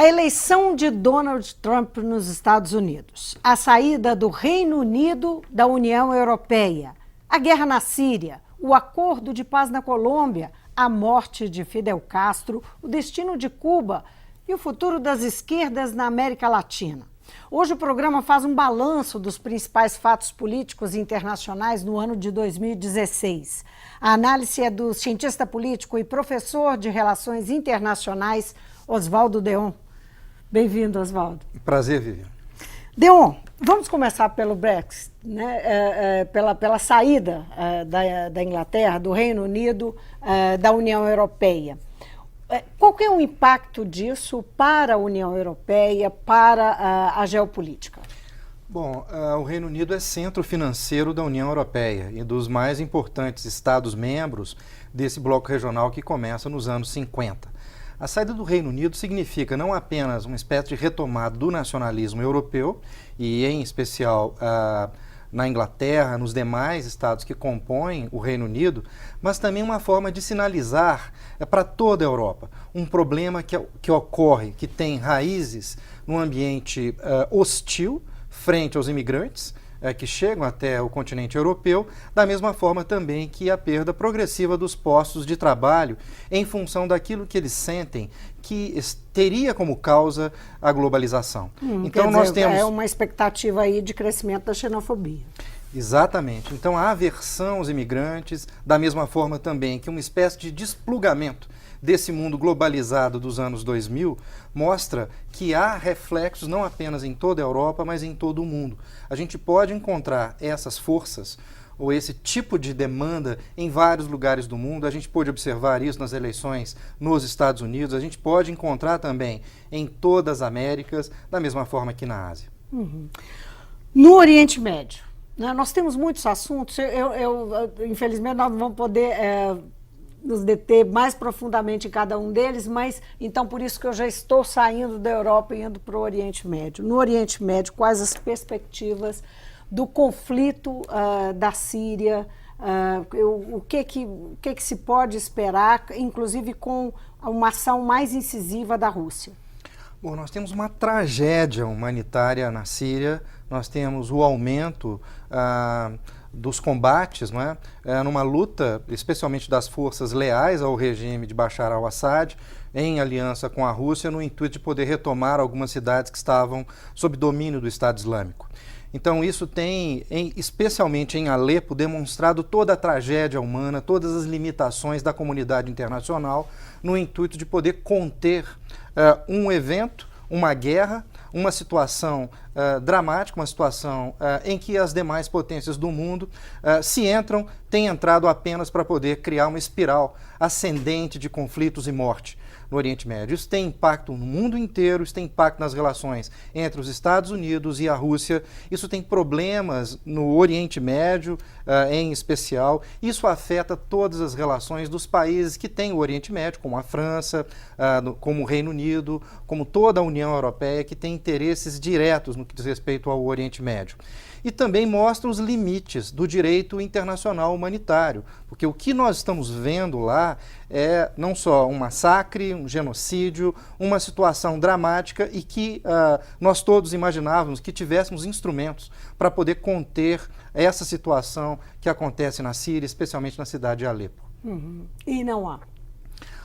A eleição de Donald Trump nos Estados Unidos, a saída do Reino Unido da União Europeia, a guerra na Síria, o acordo de paz na Colômbia, a morte de Fidel Castro, o destino de Cuba e o futuro das esquerdas na América Latina. Hoje o programa faz um balanço dos principais fatos políticos internacionais no ano de 2016. A análise é do cientista político e professor de Relações Internacionais, Oswaldo Deon. Bem-vindo, Oswaldo. Prazer, Vivian. Deon, vamos começar pelo Brexit, né? Pela saída da Inglaterra, do Reino Unido, da União Europeia. Qual que é o impacto disso para a União Europeia, para a geopolítica? Bom, o Reino Unido é centro financeiro da União Europeia e dos mais importantes Estados-membros desse bloco regional que começa nos anos 50. A saída do Reino Unido significa não apenas uma espécie de retomada do nacionalismo europeu, e em especial na Inglaterra, nos demais estados que compõem o Reino Unido, mas também uma forma de sinalizar para toda a Europa um problema que ocorre, que tem raízes num ambiente hostil frente aos imigrantes, que chegam até o continente europeu, da mesma forma também que a perda progressiva dos postos de trabalho em função daquilo que eles sentem que teria como causa a globalização. Então nós temos... É uma expectativa aí de crescimento da xenofobia. Exatamente. Então a aversão aos imigrantes, da mesma forma também que uma espécie de desplugamento desse mundo globalizado dos anos 2000, mostra que há reflexos não apenas em toda a Europa, mas em todo o mundo. A gente pode encontrar essas forças ou esse tipo de demanda em vários lugares do mundo. A gente pode observar isso nas eleições nos Estados Unidos, a gente pode encontrar também em todas as Américas, da mesma forma que na Ásia. No Oriente Médio, né, nós temos muitos assuntos, infelizmente nós não vamos poder nos deter mais profundamente em cada um deles, mas então por isso que eu já estou saindo da Europa e indo para o Oriente Médio. No Oriente Médio, quais as perspectivas do conflito da Síria, o que se pode esperar, inclusive com uma ação mais incisiva da Rússia? Bom, nós temos uma tragédia humanitária na Síria, nós temos o aumento dos combates, não é? Numa luta, especialmente das forças leais ao regime de Bashar al-Assad, em aliança com a Rússia, no intuito de poder retomar algumas cidades que estavam sob domínio do Estado Islâmico. Então isso tem, especialmente em Alepo, demonstrado toda a tragédia humana, todas as limitações da comunidade internacional, no intuito de poder conter um evento, uma guerra, uma situação dramática, uma situação em que as demais potências do mundo têm entrado apenas para poder criar uma espiral ascendente de conflitos e morte no Oriente Médio. Isso tem impacto no mundo inteiro, isso tem impacto nas relações entre os Estados Unidos e a Rússia, isso tem problemas no Oriente Médio em especial, isso afeta todas as relações dos países que têm o Oriente Médio, como a França, como o Reino Unido, como toda a União Europeia, que tem interesses diretos no que diz respeito ao Oriente Médio. E também mostra os limites do direito internacional humanitário, porque o que nós estamos vendo lá é não só um massacre, um genocídio, uma situação dramática e que nós todos imaginávamos que tivéssemos instrumentos para poder conter essa situação que acontece na Síria, especialmente na cidade de Alepo. E não há.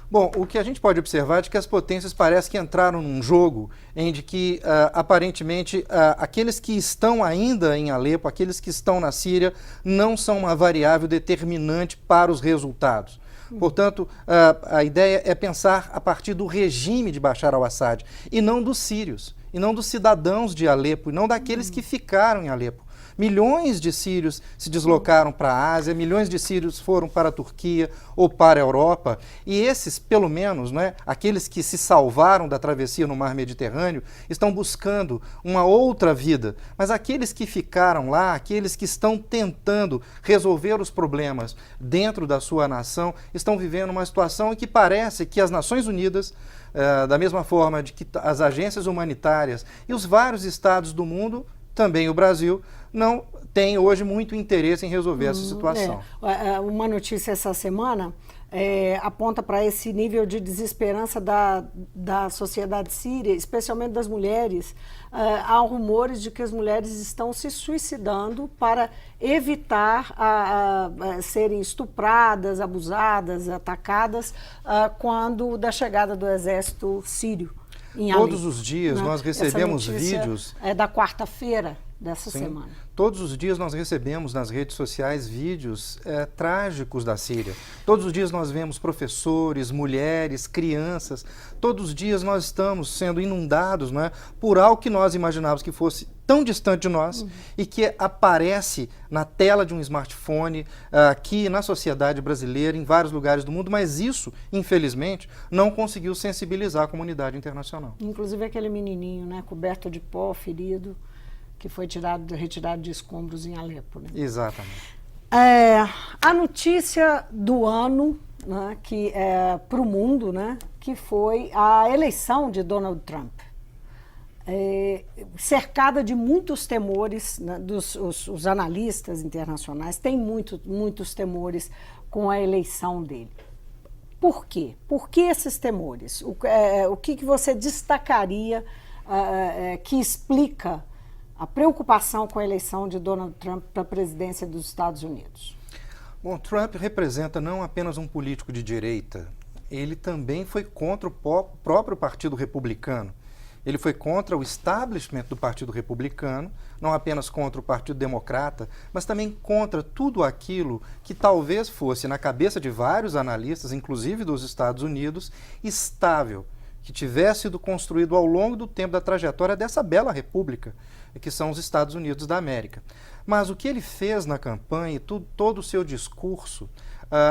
Bom, o que a gente pode observar é que as potências parecem que entraram num jogo em que, aparentemente, aqueles que estão ainda em Alepo, aqueles que estão na Síria, não são uma variável determinante para os resultados. Portanto, a ideia é pensar a partir do regime de Bashar al-Assad, e não dos sírios, e não dos cidadãos de Alepo, e não daqueles que ficaram em Alepo. Milhões de sírios se deslocaram para a Ásia, milhões de sírios foram para a Turquia ou para a Europa, e esses, pelo menos, né, aqueles que se salvaram da travessia no mar Mediterrâneo, estão buscando uma outra vida. Mas aqueles que ficaram lá, aqueles que estão tentando resolver os problemas dentro da sua nação, estão vivendo uma situação em que parece que as Nações Unidas, da mesma forma de que as agências humanitárias e os vários estados do mundo, também o Brasil, não tem hoje muito interesse em resolver essa situação. Uma notícia essa semana aponta para esse nível de desesperança da sociedade síria, especialmente das mulheres. Há rumores de que as mulheres estão se suicidando para evitar serem estupradas, abusadas, atacadas quando da chegada do exército sírio em Alepo. Todos os dias nós recebemos vídeos... É da quarta-feira dessa semana. Todos os dias nós recebemos nas redes sociais vídeos trágicos da Síria. Todos os dias nós vemos professores, mulheres, crianças. Todos os dias nós estamos sendo inundados, não é, por algo que nós imaginávamos que fosse tão distante de nós e que aparece na tela de um smartphone aqui na sociedade brasileira, em vários lugares do mundo, mas isso, infelizmente, não conseguiu sensibilizar a comunidade internacional. Inclusive aquele menininho, né, coberto de pó, ferido, que foi retirado de escombros em Alepo. Né? Exatamente. A notícia do ano, né, que para o mundo, né, que foi a eleição de Donald Trump. Cercada de muitos temores, né, os analistas internacionais têm muitos temores com a eleição dele. Por quê? Por que esses temores? O que você destacaria que explica a preocupação com a eleição de Donald Trump para a presidência dos Estados Unidos? Bom, Trump representa não apenas um político de direita, ele também foi contra o próprio Partido Republicano. Ele foi contra o establishment do Partido Republicano, não apenas contra o Partido Democrata, mas também contra tudo aquilo que talvez fosse, na cabeça de vários analistas, inclusive dos Estados Unidos, estável, que tivesse sido construído ao longo do tempo da trajetória dessa bela república, que são os Estados Unidos da América. Mas o que ele fez na campanha, todo o seu discurso,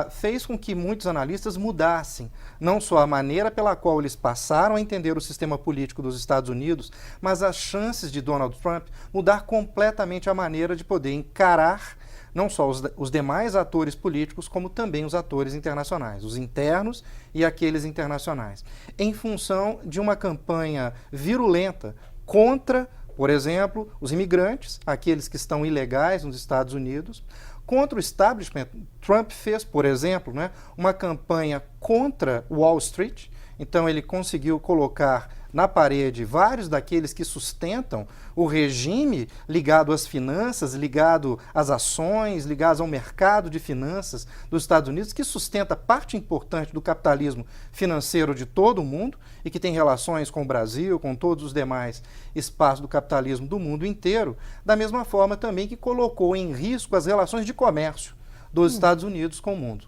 fez com que muitos analistas mudassem, não só a maneira pela qual eles passaram a entender o sistema político dos Estados Unidos, mas as chances de Donald Trump mudar completamente a maneira de poder encarar não só os demais atores políticos, como também os atores internacionais, os internos e aqueles internacionais, em função de uma campanha virulenta contra, por exemplo, os imigrantes, aqueles que estão ilegais nos Estados Unidos. Contra o establishment, Trump fez, por exemplo, né, uma campanha contra Wall Street. Então ele conseguiu colocar na parede vários daqueles que sustentam o regime ligado às finanças, ligado às ações, ligados ao mercado de finanças dos Estados Unidos, que sustenta parte importante do capitalismo financeiro de todo o mundo e que tem relações com o Brasil, com todos os demais espaços do capitalismo do mundo inteiro, da mesma forma também que colocou em risco as relações de comércio dos Estados Unidos com o mundo.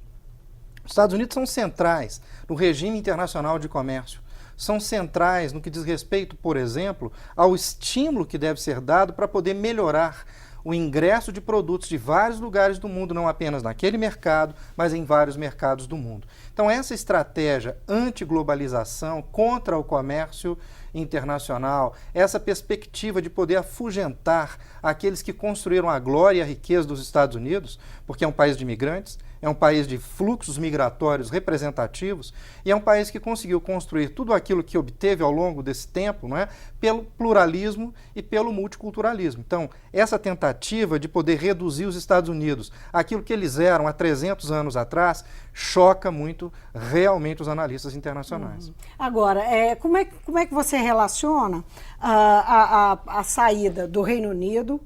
Os Estados Unidos são centrais no regime internacional de comércio, são centrais no que diz respeito, por exemplo, ao estímulo que deve ser dado para poder melhorar o ingresso de produtos de vários lugares do mundo, não apenas naquele mercado, mas em vários mercados do mundo. Então essa estratégia anti-globalização, contra o comércio internacional, essa perspectiva de poder afugentar aqueles que construíram a glória e a riqueza dos Estados Unidos, porque é um país de imigrantes, é um país de fluxos migratórios representativos e é um país que conseguiu construir tudo aquilo que obteve ao longo desse tempo, não é? Pelo pluralismo e pelo multiculturalismo. Então, essa tentativa de poder reduzir os Estados Unidos àquilo que eles eram há 300 anos atrás, choca muito realmente os analistas internacionais. Agora, como é que você relaciona a saída do Reino Unido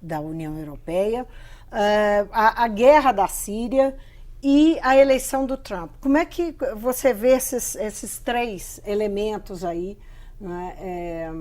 da União Europeia, a guerra da Síria e a eleição do Trump? Como é que você vê esses três elementos aí, né,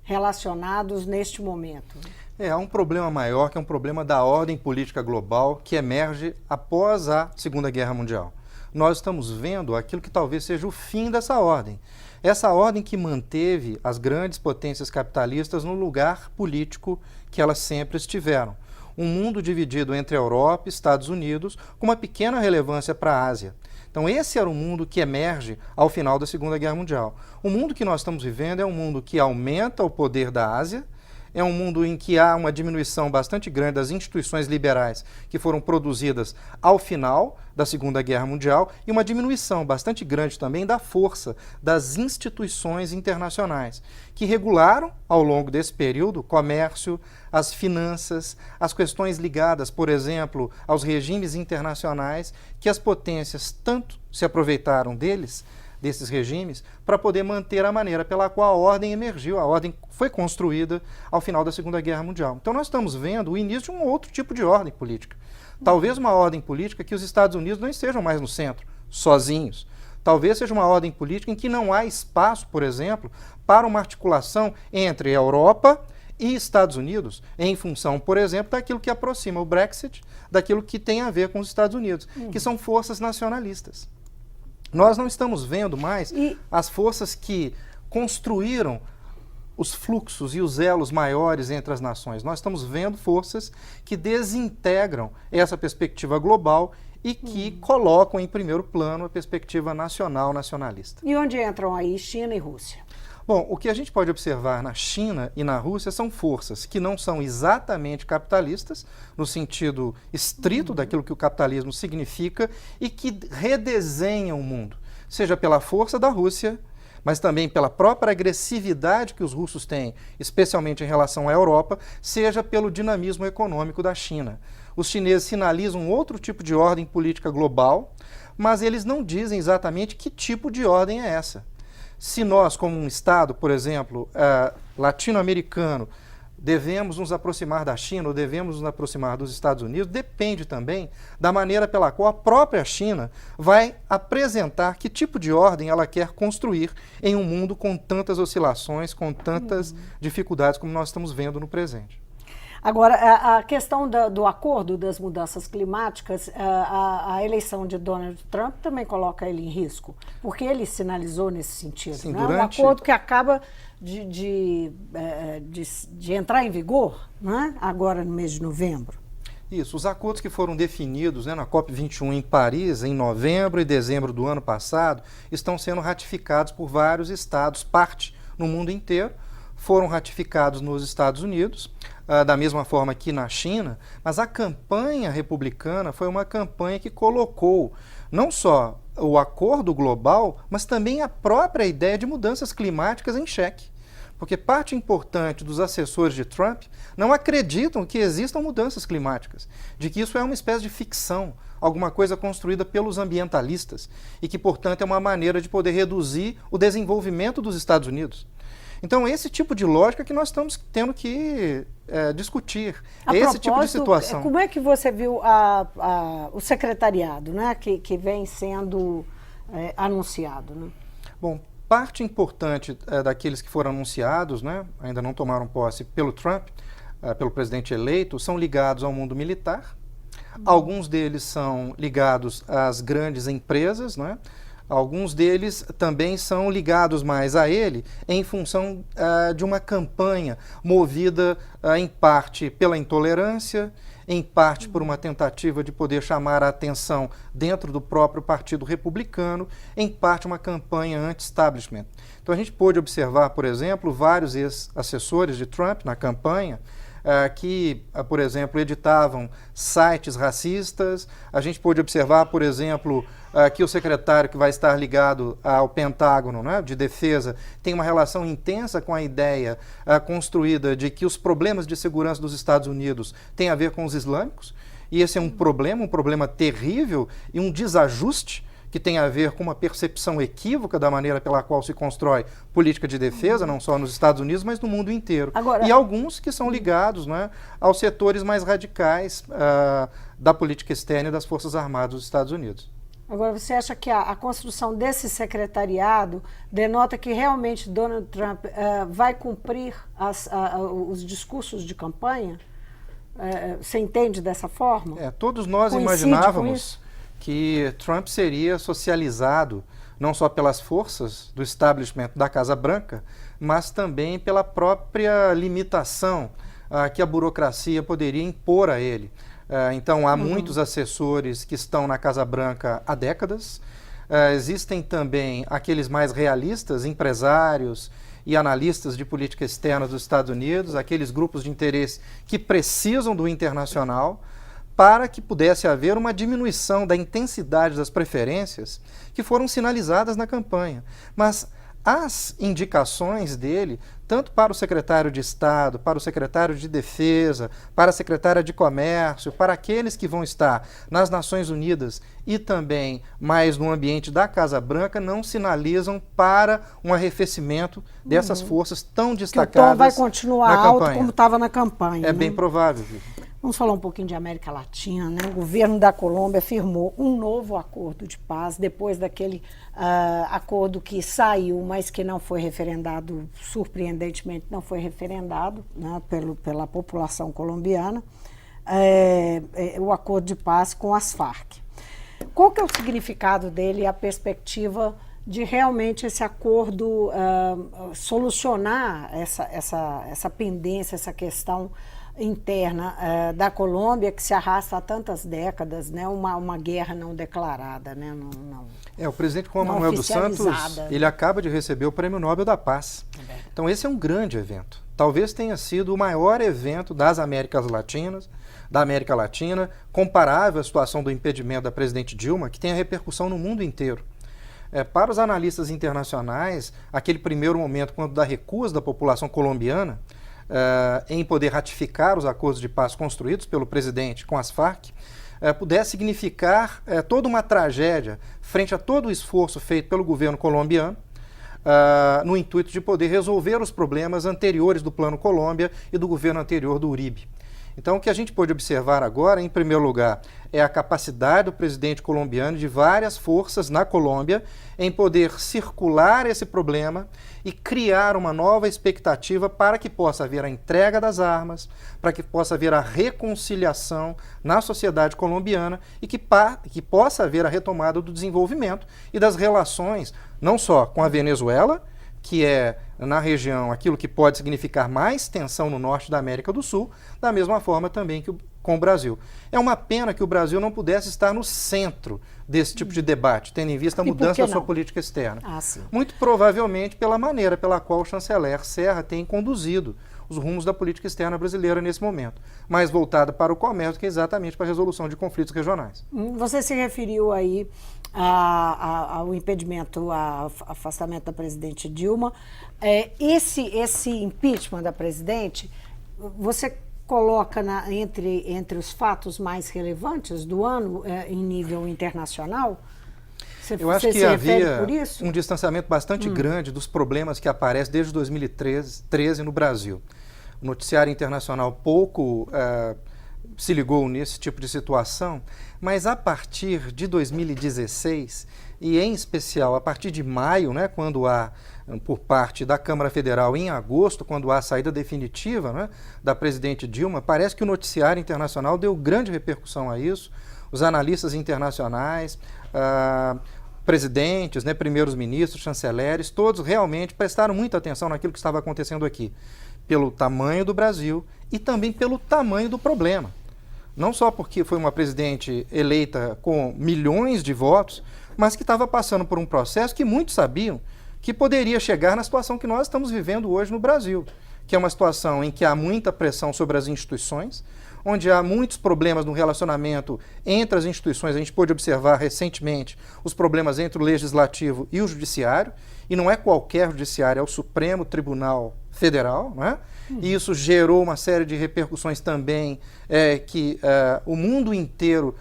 relacionados neste momento? Há um problema maior, que é um problema da ordem política global que emerge após a Segunda Guerra Mundial. Nós estamos vendo aquilo que talvez seja o fim dessa ordem. Essa ordem que manteve as grandes potências capitalistas no lugar político que elas sempre estiveram. Um mundo dividido entre a Europa e Estados Unidos, com uma pequena relevância para a Ásia. Então esse era o mundo que emerge ao final da Segunda Guerra Mundial. O mundo que nós estamos vivendo é um mundo que aumenta o poder da Ásia, é um mundo em que há uma diminuição bastante grande das instituições liberais que foram produzidas ao final da Segunda Guerra Mundial e uma diminuição bastante grande também da força das instituições internacionais, que regularam, ao longo desse período, o comércio, as finanças, as questões ligadas, por exemplo, aos regimes internacionais, que as potências tanto se aproveitaram desses regimes, para poder manter a maneira pela qual a ordem emergiu, a ordem foi construída ao final da Segunda Guerra Mundial. Então nós estamos vendo o início de um outro tipo de ordem política. Talvez uma ordem política que os Estados Unidos não estejam mais no centro, sozinhos. Talvez seja uma ordem política em que não há espaço, por exemplo, para uma articulação entre a Europa e Estados Unidos, em função, por exemplo, daquilo que aproxima o Brexit, daquilo que tem a ver com os Estados Unidos, que são forças nacionalistas. Nós não estamos vendo mais as forças que construíram os fluxos e os elos maiores entre as nações. Nós estamos vendo forças que desintegram essa perspectiva global e que colocam em primeiro plano a perspectiva nacional, nacionalista. E onde entram aí China e Rússia? Bom, o que a gente pode observar na China e na Rússia são forças que não são exatamente capitalistas, no sentido estrito daquilo que o capitalismo significa, e que redesenham o mundo, seja pela força da Rússia, mas também pela própria agressividade que os russos têm, especialmente em relação à Europa, seja pelo dinamismo econômico da China. Os chineses sinalizam outro tipo de ordem política global, mas eles não dizem exatamente que tipo de ordem é essa. Se nós, como um Estado, por exemplo, latino-americano, devemos nos aproximar da China ou devemos nos aproximar dos Estados Unidos, depende também da maneira pela qual a própria China vai apresentar que tipo de ordem ela quer construir em um mundo com tantas oscilações, com tantas dificuldades como nós estamos vendo no presente. Agora, a questão do acordo das mudanças climáticas, a eleição de Donald Trump também coloca ele em risco, porque ele sinalizou nesse sentido. Sim, né? Um acordo que acaba de entrar em vigor, né? Agora no mês de novembro. Isso, os acordos que foram definidos, né, na COP21 em Paris, em novembro e dezembro do ano passado, estão sendo ratificados por vários estados, parte no mundo inteiro, foram ratificados nos Estados Unidos, da mesma forma que na China, mas a campanha republicana foi uma campanha que colocou não só o acordo global, mas também a própria ideia de mudanças climáticas em xeque. Porque parte importante dos assessores de Trump não acreditam que existam mudanças climáticas, de que isso é uma espécie de ficção, alguma coisa construída pelos ambientalistas e que, portanto, é uma maneira de poder reduzir o desenvolvimento dos Estados Unidos. Então, esse tipo de lógica que nós estamos tendo que discutir, esse tipo de situação. Como é que você viu o secretariado, né, que vem sendo anunciado? Né? Bom, parte importante daqueles que foram anunciados, né, ainda não tomaram posse pelo Trump, pelo presidente eleito, são ligados ao mundo militar. Alguns deles são ligados às grandes empresas, né? Alguns deles também são ligados mais a ele em função de uma campanha movida em parte pela intolerância, em parte por uma tentativa de poder chamar a atenção dentro do próprio Partido Republicano, em parte uma campanha anti-establishment. Então a gente pôde observar, por exemplo, vários ex-assessores de Trump na campanha, que, por exemplo, editavam sites racistas. A gente pôde observar, por exemplo, que o secretário que vai estar ligado ao Pentágono, né, de defesa, tem uma relação intensa com a ideia construída de que os problemas de segurança dos Estados Unidos têm a ver com os islâmicos, e esse é um problema terrível e um desajuste que tem a ver com uma percepção equívoca da maneira pela qual se constrói política de defesa, não só nos Estados Unidos, mas no mundo inteiro. Agora, e alguns que são ligados, né, aos setores mais radicais da política externa e das Forças Armadas dos Estados Unidos. Agora, você acha que a construção desse secretariado denota que realmente Donald Trump vai cumprir os discursos de campanha? Você entende dessa forma? Todos nós imaginávamos que Trump seria socializado não só pelas forças do establishment da Casa Branca, mas também pela própria limitação que a burocracia poderia impor a ele. Então, há muitos assessores que estão na Casa Branca há décadas. Existem também aqueles mais realistas, empresários e analistas de política externa dos Estados Unidos, aqueles grupos de interesse que precisam do internacional, para que pudesse haver uma diminuição da intensidade das preferências que foram sinalizadas na campanha. Mas as indicações dele, tanto para o secretário de Estado, para o secretário de Defesa, para a secretária de Comércio, para aqueles que vão estar nas Nações Unidas e também mais no ambiente da Casa Branca, não sinalizam para um arrefecimento dessas forças tão destacadas. Que o tom vai continuar alto como estava na campanha. É bem provável, viu? Vamos falar um pouquinho de América Latina, né? O governo da Colômbia firmou um novo acordo de paz depois daquele acordo que saiu, mas que não foi referendado, surpreendentemente não foi referendado, né, pela população colombiana, o acordo de paz com as Farc. Qual que é o significado dele e a perspectiva de realmente esse acordo solucionar essa pendência, essa questão interna da Colômbia, que se arrasta há tantas décadas, né? Uma guerra não declarada, né? O presidente Juan Manuel dos Santos, ele acaba de receber o Prêmio Nobel da Paz. Então esse é um grande evento. Talvez tenha sido o maior evento da América Latina, comparável à situação do impedimento da presidente Dilma, que tem a repercussão no mundo inteiro. Para os analistas internacionais, aquele primeiro momento, quando da recusa da população colombiana, em poder ratificar os acordos de paz construídos pelo presidente com as Farc, pudesse significar toda uma tragédia frente a todo o esforço feito pelo governo colombiano, no intuito de poder resolver os problemas anteriores do Plano Colômbia e do governo anterior do Uribe. Então, o que a gente pode observar agora, em primeiro lugar, é a capacidade do presidente colombiano, de várias forças na Colômbia, em poder circular esse problema e criar uma nova expectativa para que possa haver a entrega das armas, para que possa haver a reconciliação na sociedade colombiana e que possa haver a retomada do desenvolvimento e das relações, não só com a Venezuela, que é, na região, aquilo que pode significar mais tensão no norte da América do Sul, da mesma forma também que com o Brasil. É uma pena que o Brasil não pudesse estar no centro desse tipo de debate, tendo em vista a mudança da sua política externa. Muito provavelmente pela maneira pela qual o chanceler Serra tem conduzido os rumos da política externa brasileira nesse momento, mais voltada para o comércio que exatamente para a resolução de conflitos regionais. Você se referiu aí ao impedimento, ao afastamento da presidente Dilma. Esse impeachment da presidente, você coloca entre os fatos mais relevantes do ano em nível internacional? Eu acho que havia um distanciamento bastante grande dos problemas que aparecem desde 2013 no Brasil. O noticiário internacional pouco se ligou nesse tipo de situação, mas a partir de 2016, e em especial a partir de maio, né, quando há, por parte da Câmara Federal, em agosto, quando há a saída definitiva, né, da presidente Dilma, parece que o noticiário internacional deu grande repercussão a isso. Os analistas internacionais, presidentes, né, primeiros ministros, chanceleres, todos realmente prestaram muita atenção naquilo que estava acontecendo aqui, pelo tamanho do Brasil e também pelo tamanho do problema. Não só porque foi uma presidente eleita com milhões de votos, mas que estava passando por um processo que muitos sabiam que poderia chegar na situação que nós estamos vivendo hoje no Brasil, que é uma situação em que há muita pressão sobre as instituições, onde há muitos problemas no relacionamento entre as instituições. A gente pôde observar recentemente os problemas entre o Legislativo e o Judiciário, e não é qualquer Judiciário, é o Supremo Tribunal Federal, não é? E isso gerou uma série de repercussões também que o mundo inteiro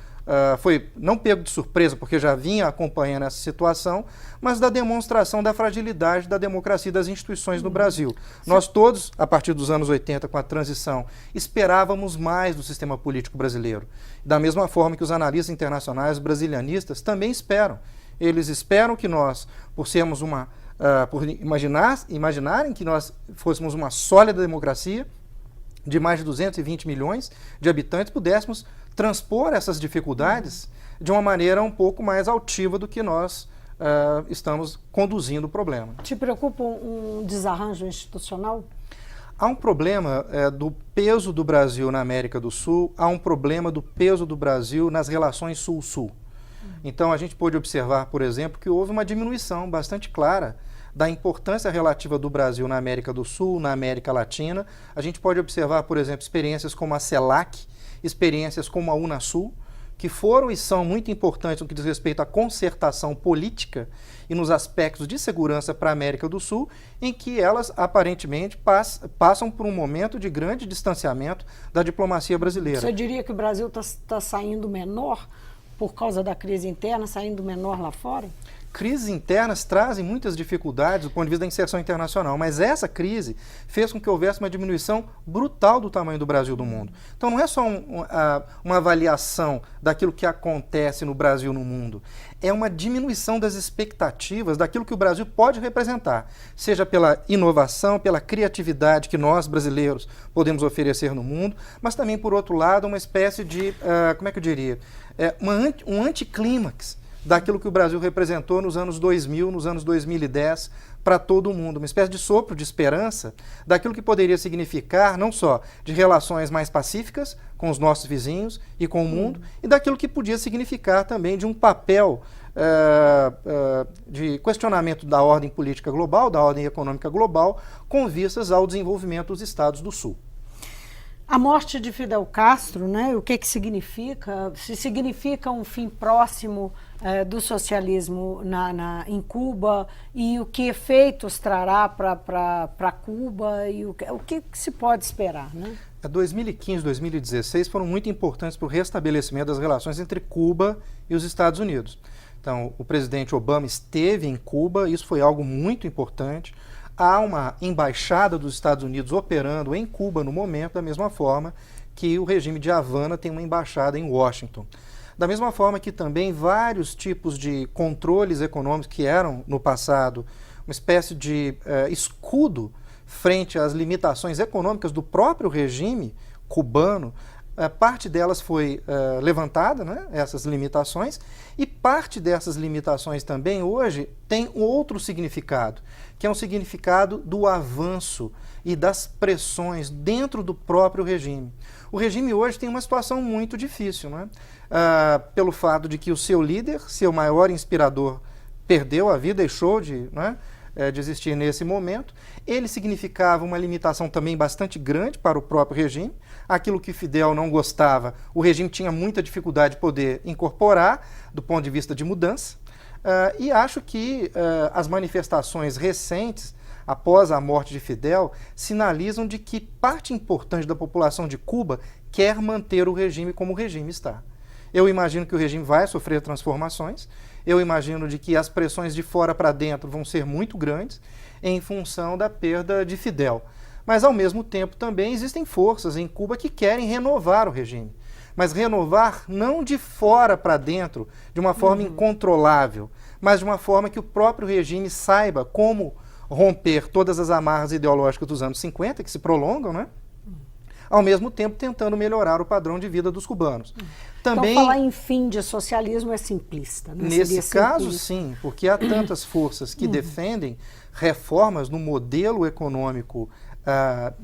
foi não pego de surpresa, porque já vinha acompanhando essa situação, mas da demonstração da fragilidade da democracia e das instituições no Brasil. Nós todos, a partir dos anos 80, com a transição, esperávamos mais do sistema político brasileiro. Da mesma forma que os analistas internacionais brasilianistas também esperam. Eles esperam que nós, por sermos por imaginarem que nós fôssemos uma sólida democracia de mais de 220 milhões de habitantes, pudéssemos transpor essas dificuldades de uma maneira um pouco mais altiva do que nós estamos conduzindo o problema. Te preocupa um desarranjo institucional? Há um problema do peso do Brasil na América do Sul, há um problema do peso do Brasil nas relações Sul-Sul. Então a gente pôde observar, por exemplo, que houve uma diminuição bastante clara da importância relativa do Brasil na América do Sul, na América Latina. A gente pode observar, por exemplo, experiências como a CELAC, experiências como a Unasul, que foram e são muito importantes no que diz respeito à concertação política e nos aspectos de segurança para a América do Sul, em que elas aparentemente passam por um momento de grande distanciamento da diplomacia brasileira. Você diria que o Brasil está saindo menor por causa da crise interna, saindo menor lá fora? Crises internas trazem muitas dificuldades do ponto de vista da inserção internacional, mas essa crise fez com que houvesse uma diminuição brutal do tamanho do Brasil do mundo. Então não é só uma avaliação daquilo que acontece no Brasil no mundo, é uma diminuição das expectativas daquilo que o Brasil pode representar, seja pela inovação, pela criatividade que nós brasileiros podemos oferecer no mundo, mas também, por outro lado, uma espécie de, como é que eu diria, um anticlímax daquilo que o Brasil representou nos anos 2000, nos anos 2010, para todo o mundo. Uma espécie de sopro de esperança daquilo que poderia significar, não só de relações mais pacíficas com os nossos vizinhos e com o mundo, e daquilo que podia significar também de um papel de questionamento da ordem política global, da ordem econômica global, com vistas ao desenvolvimento dos Estados do Sul. A morte de Fidel Castro, né, o que significa? Se significa um fim próximo do socialismo em Cuba, e o que efeitos trará para Cuba, e o que se pode esperar, né? 2015 e 2016 foram muito importantes para o restabelecimento das relações entre Cuba e os Estados Unidos. Então, o presidente Obama esteve em Cuba, isso foi algo muito importante. Há uma embaixada dos Estados Unidos operando em Cuba no momento, da mesma forma que o regime de Havana tem uma embaixada em Washington. Da mesma forma que também vários tipos de controles econômicos que eram, no passado, uma espécie de escudo frente às limitações econômicas do próprio regime cubano, parte delas foi levantada, né, essas limitações, e parte dessas limitações também hoje tem um outro significado, que é um significado do avanço e das pressões dentro do próprio regime. O regime hoje tem uma situação muito difícil, né? Pelo fato de que o seu líder, seu maior inspirador, perdeu a vida, deixou de existir nesse momento. Ele significava uma limitação também bastante grande para o próprio regime. Aquilo que Fidel não gostava, o regime tinha muita dificuldade de poder incorporar do ponto de vista de mudança. E acho que as manifestações recentes, após a morte de Fidel, sinalizam de que parte importante da população de Cuba quer manter o regime como o regime está. Eu imagino que o regime vai sofrer transformações, eu imagino de que as pressões de fora para dentro vão ser muito grandes em função da perda de Fidel. Mas, ao mesmo tempo, também existem forças em Cuba que querem renovar o regime. Mas renovar não de fora para dentro, de uma forma incontrolável, mas de uma forma que o próprio regime saiba como romper todas as amarras ideológicas dos anos 50, que se prolongam, né? Ao mesmo tempo tentando melhorar o padrão de vida dos cubanos. Também, então, falar em fim de socialismo é simplista, né? Nesse caso, sim, porque há tantas forças que defendem reformas no modelo econômico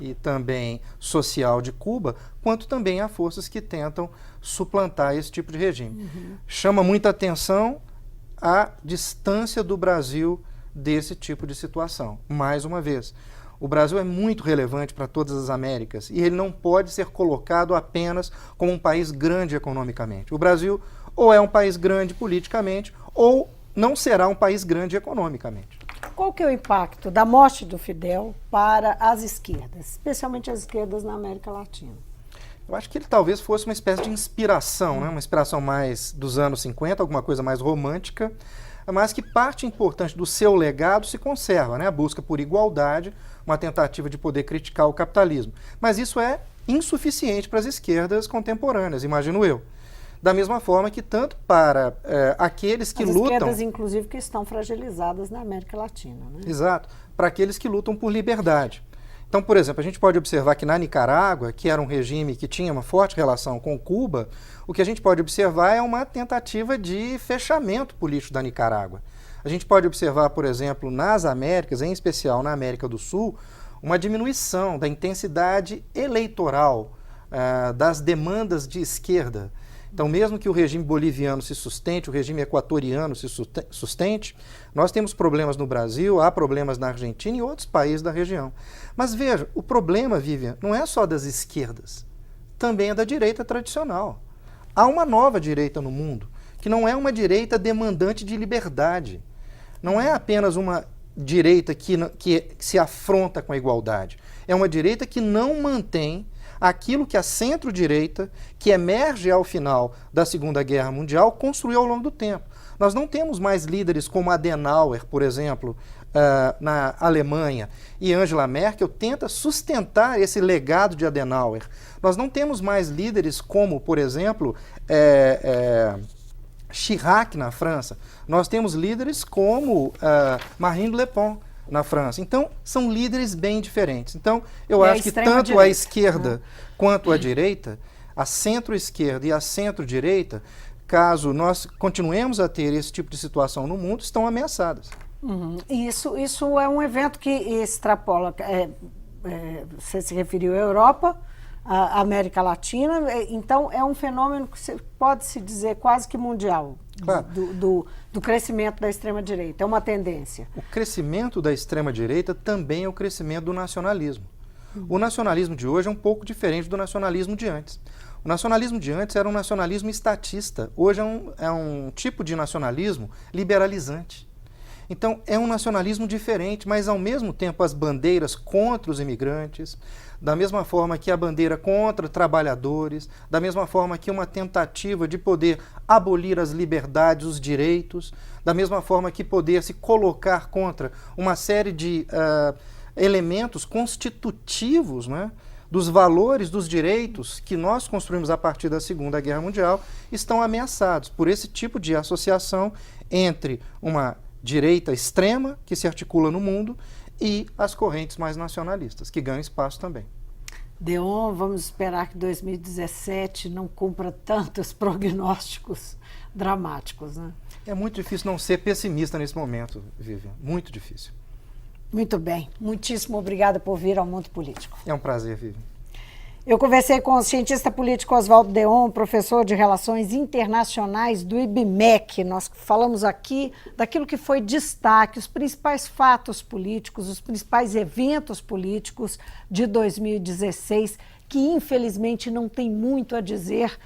e também social de Cuba, quanto também há forças que tentam suplantar esse tipo de regime. Chama muita atenção a distância do Brasil desse tipo de situação. Mais uma vez, o Brasil é muito relevante para todas as Américas e ele não pode ser colocado apenas como um país grande economicamente. O Brasil ou é um país grande politicamente ou não será um país grande economicamente. Qual que é o impacto da morte do Fidel para as esquerdas, especialmente as esquerdas na América Latina? Eu acho que ele talvez fosse uma espécie de inspiração, né? Uma inspiração mais dos anos 50, alguma coisa mais romântica, mas que parte importante do seu legado se conserva, né? A busca por igualdade, uma tentativa de poder criticar o capitalismo. Mas isso é insuficiente para as esquerdas contemporâneas, imagino eu. Da mesma forma que tanto para aqueles que lutam... As esquerdas, inclusive, que estão fragilizadas na América Latina, né? Exato. Para aqueles que lutam por liberdade. Então, por exemplo, a gente pode observar que na Nicarágua, que era um regime que tinha uma forte relação com Cuba, o que a gente pode observar é uma tentativa de fechamento político da Nicarágua. A gente pode observar, por exemplo, nas Américas, em especial na América do Sul, uma diminuição da intensidade eleitoral das demandas de esquerda. Então, mesmo que o regime boliviano se sustente, o regime equatoriano se sustente, nós temos problemas no Brasil, há problemas na Argentina e outros países da região. Mas veja, o problema, Vivian, não é só das esquerdas, também é da direita tradicional. Há uma nova direita no mundo, que não é uma direita demandante de liberdade. Não é apenas uma direita que se afronta com a igualdade. É uma direita que não mantém aquilo que a centro-direita, que emerge ao final da Segunda Guerra Mundial, construiu ao longo do tempo. Nós não temos mais líderes como Adenauer, por exemplo, na Alemanha, e Angela Merkel tenta sustentar esse legado de Adenauer. Nós não temos mais líderes como, por exemplo, Chirac na França. Nós temos líderes como Marine Le Pen na França. Então, são líderes bem diferentes. Então, eu acho que tanto a esquerda quanto a direita, a centro-esquerda e a centro-direita, caso nós continuemos a ter esse tipo de situação no mundo, estão ameaçadas. Isso é um evento que extrapola, você se referiu à Europa, à América Latina, então é um fenômeno que pode-se dizer quase que mundial, claro, do crescimento da extrema-direita, é uma tendência. O crescimento da extrema-direita também é o crescimento do nacionalismo. O nacionalismo de hoje é um pouco diferente do nacionalismo de antes. O nacionalismo de antes era um nacionalismo estatista, hoje é um tipo de nacionalismo liberalizante. Então, é um nacionalismo diferente, mas ao mesmo tempo as bandeiras contra os imigrantes, da mesma forma que a bandeira contra trabalhadores, da mesma forma que uma tentativa de poder abolir as liberdades, os direitos, da mesma forma que poder se colocar contra uma série de elementos constitutivos, né, dos valores, dos direitos que nós construímos a partir da Segunda Guerra Mundial, estão ameaçados por esse tipo de associação entre uma direita extrema, que se articula no mundo, e as correntes mais nacionalistas, que ganham espaço também. Deon, vamos esperar que 2017 não cumpra tantos prognósticos dramáticos, né? É muito difícil não ser pessimista nesse momento, Vivian. Muito difícil. Muito bem. Muitíssimo obrigada por vir ao Mundo Político. É um prazer, Vivian. Eu conversei com o cientista político Oswaldo Deon, professor de Relações Internacionais do IBMEC. Nós falamos aqui daquilo que foi destaque, os principais fatos políticos, os principais eventos políticos de 2016, que infelizmente não tem muito a dizer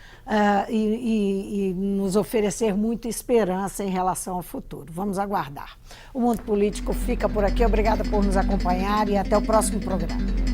e nos oferecer muita esperança em relação ao futuro. Vamos aguardar. O Mundo Político fica por aqui. Obrigada por nos acompanhar e até o próximo programa.